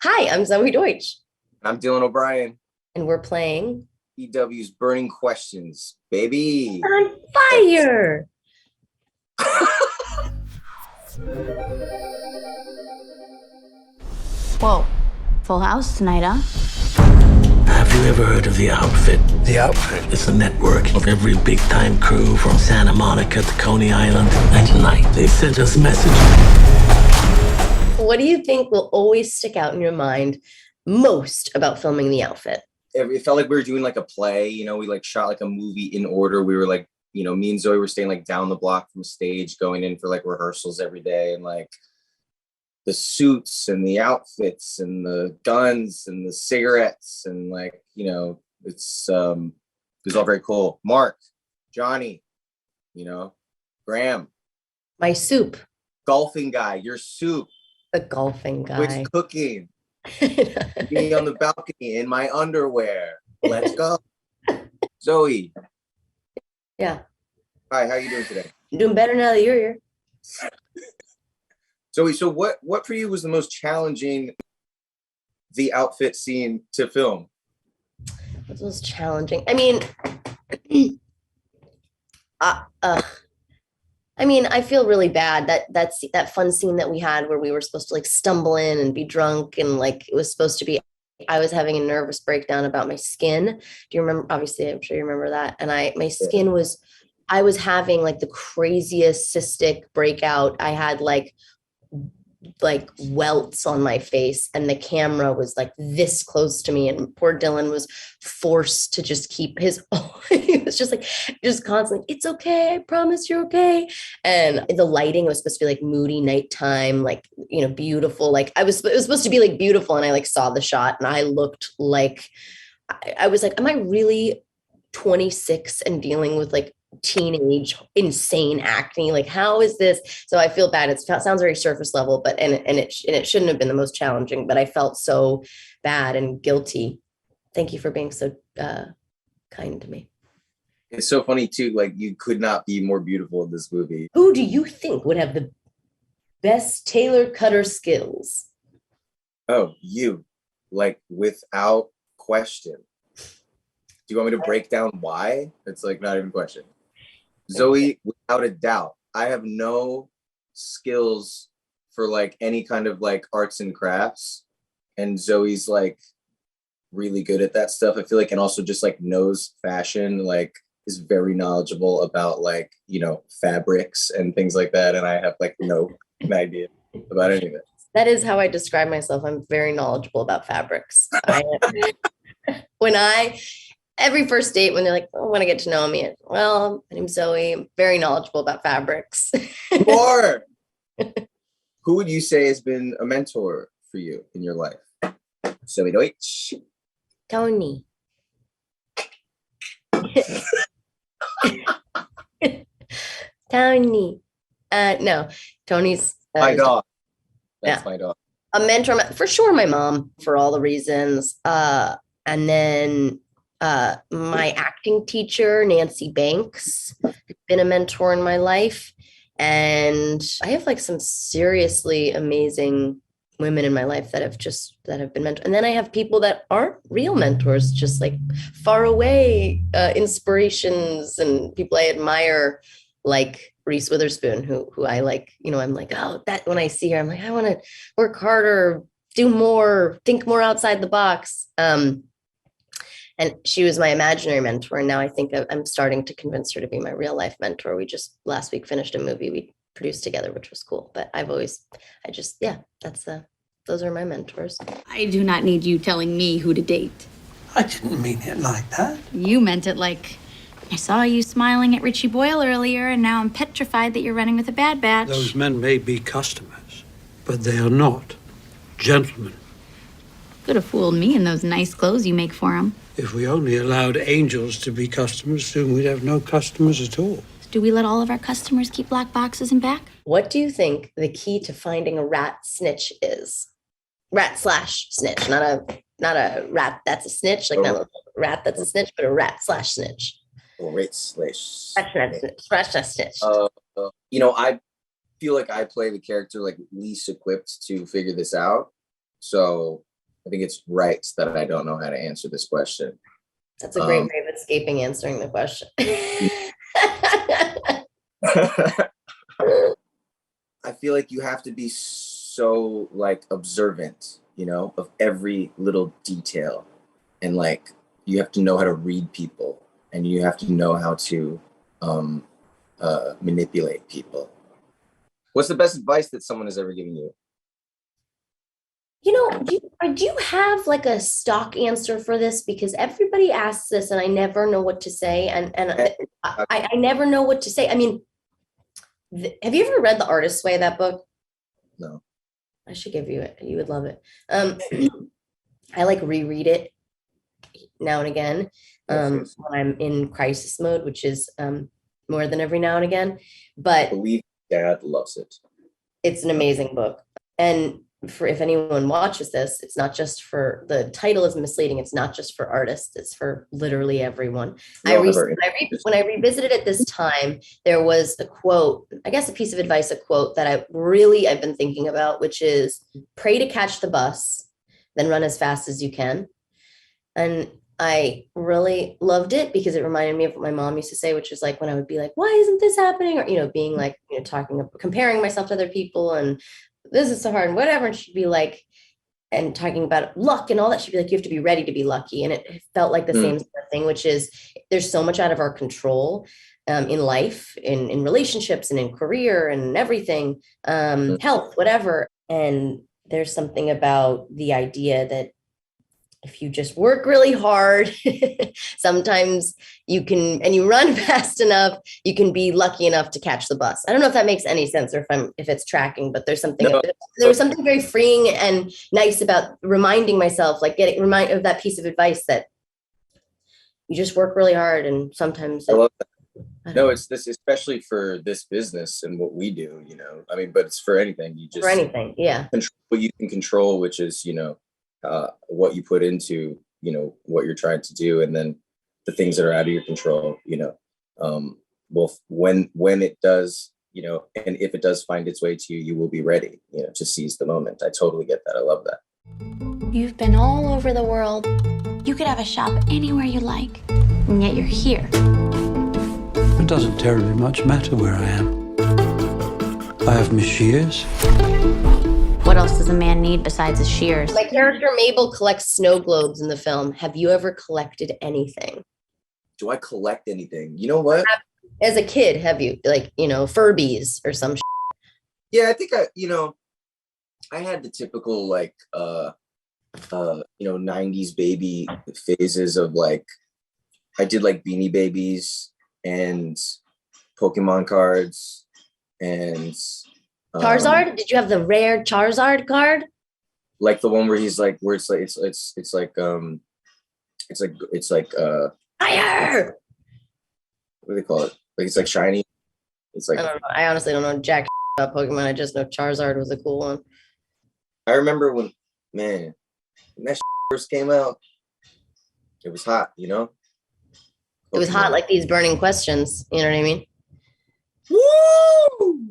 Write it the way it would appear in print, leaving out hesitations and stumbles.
Hi, I'm Zoey Deutch, I'm Dylan O'Brien. and we're playing EW's Burning Questions, baby. On Fire. Whoa, full house tonight, huh? Have you ever heard of The Outfit? The Outfit? It's a network of every big-time crew from Santa Monica to Coney Island. And tonight, they sent us a message. What do you think will always stick out in your mind most about filming The Outfit? It felt like we were doing like a play, we like shot like a movie in order. We were like, me and Zoe were staying like down the block from stage, going in for like rehearsals every day, and like the suits and the outfits and the guns and the cigarettes and like, it's it was all very cool. Mark, Johnny, Graham. My soup. Golfing guy, your soup. The golfing guy. What's cooking? Me on the balcony in my underwear. Let's go. Zoe. Yeah. Hi, how you doing today? I'm doing better now that you're here. Zoe, so what for you was the most challenging The Outfit scene to film? What was challenging? I mean, I feel really bad that fun scene that we had where we were supposed to like stumble in and be drunk and like it was supposed to be. I was having a nervous breakdown about my skin. Do you remember? Obviously, I'm sure you remember that. And my skin was. I was having like the craziest cystic breakout. I had like welts on my face and the camera was like this close to me and poor Dylan was forced to just keep his he was just constantly, it's okay, I promise you're okay. And the lighting was supposed to be like moody nighttime, like beautiful, like it was supposed to be like beautiful, and I like saw the shot and I looked like I was like, am I really 26 and dealing with like teenage insane acne? Like, how is this? So I feel bad. It sounds very surface level, but and it shouldn't have been the most challenging, but I felt so bad and guilty. Thank you for being so kind to me. It's so funny too, like you could not be more beautiful in this movie. Who do you think would have the best tailor cutter skills? Oh, you, like without question. Do you want me to break down why? It's like not even a question. Zoe, without a doubt, I have no skills for like any kind of like arts and crafts. And Zoe's like really good at that stuff, I feel like, and also just like knows fashion, like is very knowledgeable about like, fabrics and things like that. And I have like no idea about any of it. That is how I describe myself. I'm very knowledgeable about fabrics. Every first date, when they're like, oh, I want to get to know me, well, my name's Zoe. I'm very knowledgeable about fabrics. Or who would you say has been a mentor for you in your life? Zoey Deutch. Tony. Tony. No, Tony's my dog. That's yeah. My dog. A mentor, for sure, my mom, for all the reasons. And then my acting teacher, Nancy Banks, has been a mentor in my life. And I have like some seriously amazing women in my life that have been mentors. And then I have people that aren't real mentors, just like far away inspirations and people I admire, like Reese Witherspoon, who I like, I'm like, oh, that when I see her, I'm like, I want to work harder, do more, think more outside the box. And she was my imaginary mentor. And now I think I'm starting to convince her to be my real life mentor. We just last week finished a movie we produced together, which was cool. But those are my mentors. I do not need you telling me who to date. I didn't mean it like that. You meant it like, I saw you smiling at Richie Boyle earlier, and now I'm petrified that you're running with a bad batch. Those men may be customers, but they are not gentlemen. Could have fooled me in those nice clothes you make for them. If we only allowed angels to be customers, soon we'd have no customers at all. Do we let all of our customers keep black boxes in back? What do you think the key to finding a rat snitch is? Rat/snitch, not a rat that's a snitch, like not a rat that's a snitch, but a rat/snitch. Rat/snitch. Rat/snitch. I feel like I play the character like least equipped to figure this out. So think it's right that I don't know how to answer this question. That's a great way of escaping answering the question. I feel like you have to be so like observant, you know, of every little detail, and like you have to know how to read people, and you have to know how to manipulate people. What's the best advice that someone has ever given you? You know, do you have like a stock answer for this? Because everybody asks this and I never know what to say. And I never know what to say. I mean, have you ever read The Artist's Way, that book? No. I should give you it. You would love it. I like reread it now and again when I'm in crisis mode, which is more than every now and again. But I believe Dad loves it. It's an amazing book. And for if anyone watches this, it's not just for, the title is misleading. It's not just for artists. It's for literally everyone. When I revisited it this time, there was a quote, I guess a piece of advice, a quote that I've been thinking about, which is pray to catch the bus, then run as fast as you can. And I really loved it because it reminded me of what my mom used to say, which is like when I would be like, why isn't this happening? Or, you know, being like, you know, comparing myself to other people and this is so hard and whatever. And she'd be like, and talking about luck and all that. She'd be like, you have to be ready to be lucky. And it felt like the same sort of thing, which is there's so much out of our control in life, in relationships and in career and everything, health, whatever. And there's something about the idea that if you just work really hard, sometimes you can, and you run fast enough, you can be lucky enough to catch the bus. I don't know if that makes any sense or if it's tracking, but there's something, there was something very freeing and nice about reminding myself, like getting reminded of that piece of advice that you just work really hard and sometimes. I love that. No, it's this, especially for this business and what we do, you know, I mean, but it's for anything. You just, for anything. Yeah. Control what you can control, which is, you know, what you put into, you know, what you're trying to do, and then the things that are out of your control, you know, well, when it does, you know, and if it does find its way to you, you will be ready, you know, to seize the moment. I totally get that. I love that. You've been all over the world. You could have a shop anywhere you like, and yet you're here. It doesn't terribly much matter where I am. I have my shears. What else does a man need besides his shears? My character Mabel collects snow globes in the film. Have you ever collected anything? Do I collect anything? You know what? As a kid, have you, like, you know, Furbies or some shit? Yeah, I think you know, I had the typical like you know, 90s baby phases of like, I did like Beanie Babies and Pokemon cards and Charizard? Did you have the rare Charizard card? Like the one where he's like, where it's like Fire! what do they call it? Like it's like shiny. It's like, I don't know. I honestly don't know jack about Pokemon. I just know Charizard was a cool one. I remember when that first came out, it was hot, you know? It was hot, like these burning questions. You know what I mean? Woo!